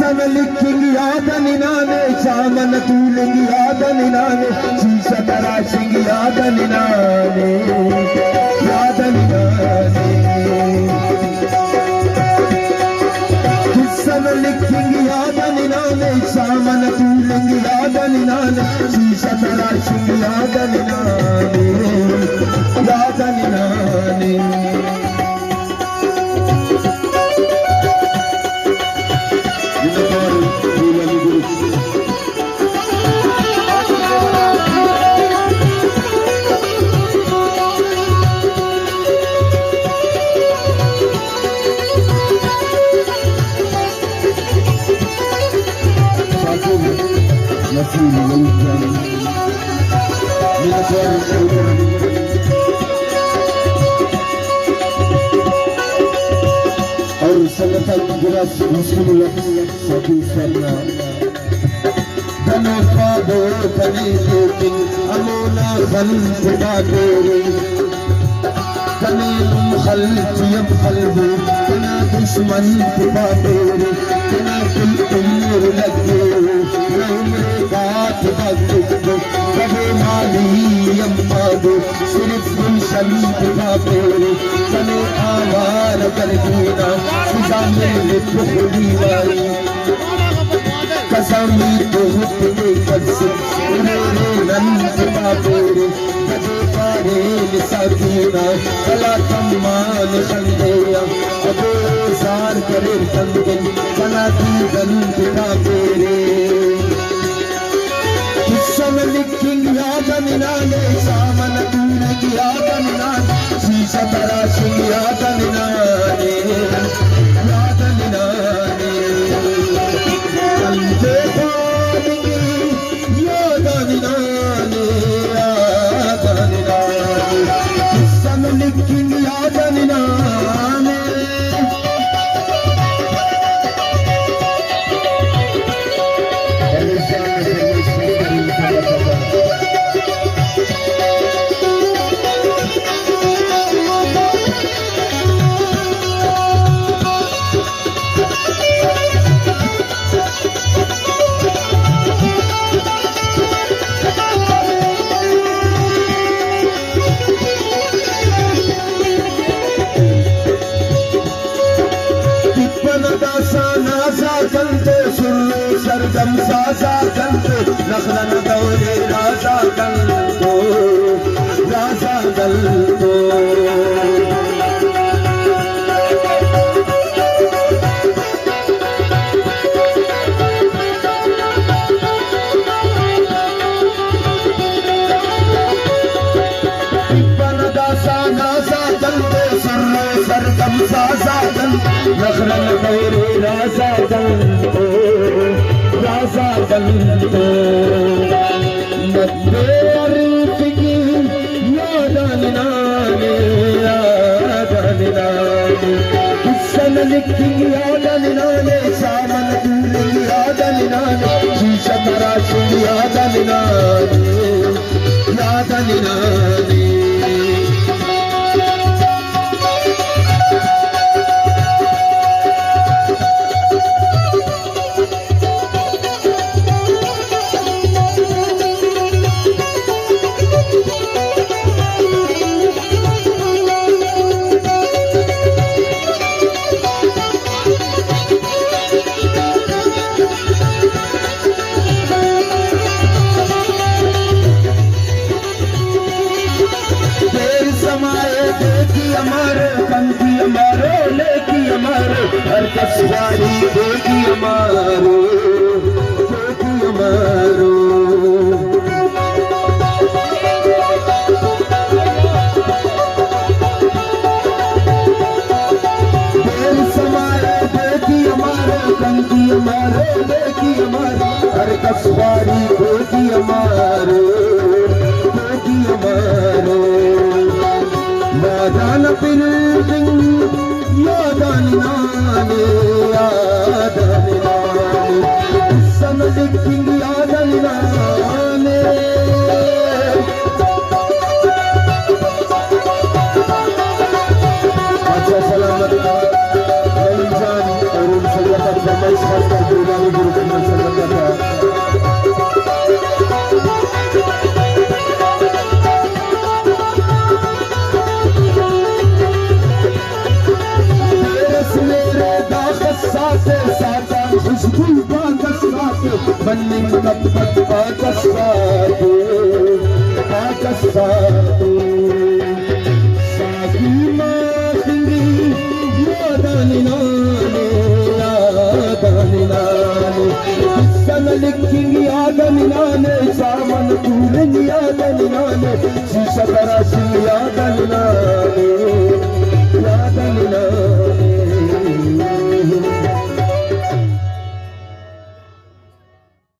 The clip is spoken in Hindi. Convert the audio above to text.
ಕಿಸ್ಸನ ಲಿಕ್ಕಿಂಗಿ ಯಾದನಿ ನಾನೇ ಚಾಮನ ತೂಲಿಂಗಿ ಯಾದನಿ ನಾನೇ ಶೀಶ ತರಾಶಿಂಗಿ ಯಾದನಿ ನಾನೇ ಯಾದನಿ ನಾನೇ ಕಿಸ್ಸನ ಲಿಕ್ಕಿಂಗಿ ಯಾದನಿ ನಾನೇ ಚಾಮನ ತೂಲಿಂಗಿ ಯಾದನಿ ನಾನೇ ಶೀಶ ತರಾಶಿಂಗಿ ಯಾದನಿ ನಾನೇ ಯಾದನಿ ನಾನೇ और संगठन गिरस मुस्लिम सभी सरना धनो का दो धने लेकिन अमोना खल खुदा तेरे धने तुम खल जियम खलबू तना दुश्मन खुदा तेरे तना तुम लगे न उम्र बात बात कबे माली अम्मा दो सिर्फ गुलशन खुदा तेरे तने आवार कर दीना खुदा मेरे पुखली वाली कसमी तो हुक्म कसम मेरे नंद खुदा तेरे कदे पारे निसाकीना कला कमान खंडेया अबे सार करे कंगन कला की गन खुदा तेरे किस्सम लिखिंग यादन नाने सामन तूने यादन नाने शीशा तराशिंग यादन नाने यादन नाने कंधे पालेंगे यादन नाने यादन नाने किस्सम लिखिंग यादन नाने सरगम साजा कंतो नखलन दौरे राजा कंतो राजा कंतो सरगम साजा कंतो नखलन दौरे राजा कंतो राजा कंतो मद्दे अरीफ की यादन नाने यादन नाने किस्सन लिखी यादन नाने सामन तूलिंग यादन नाने शीशा तराशिंग यादन नाने यादन नाने हर कसवारी देगी हमारो देगी हमारो देर समाए देगी हमारो कंगी हमारो देगी हमारो हर कसवारी देगी हमारो देगी हमारो मैदान बिल्डिंग यादन नाने यादन नाने किस्सम लिखिंग यादन नाने अच्छा सलामत रमजान और फरमाइश खास कर गुरुदानी गुरु कमल सल्लल्लाहु अलैहि खुशबू बन्नी कपट पाकस्तातू पाकस्तातू साकी माखिंगी यादानी नाने किस्सन लिखिंगी यादानी नाने सामन तूलिंगी यादानी नाने शीशा तराशी यादानी नाने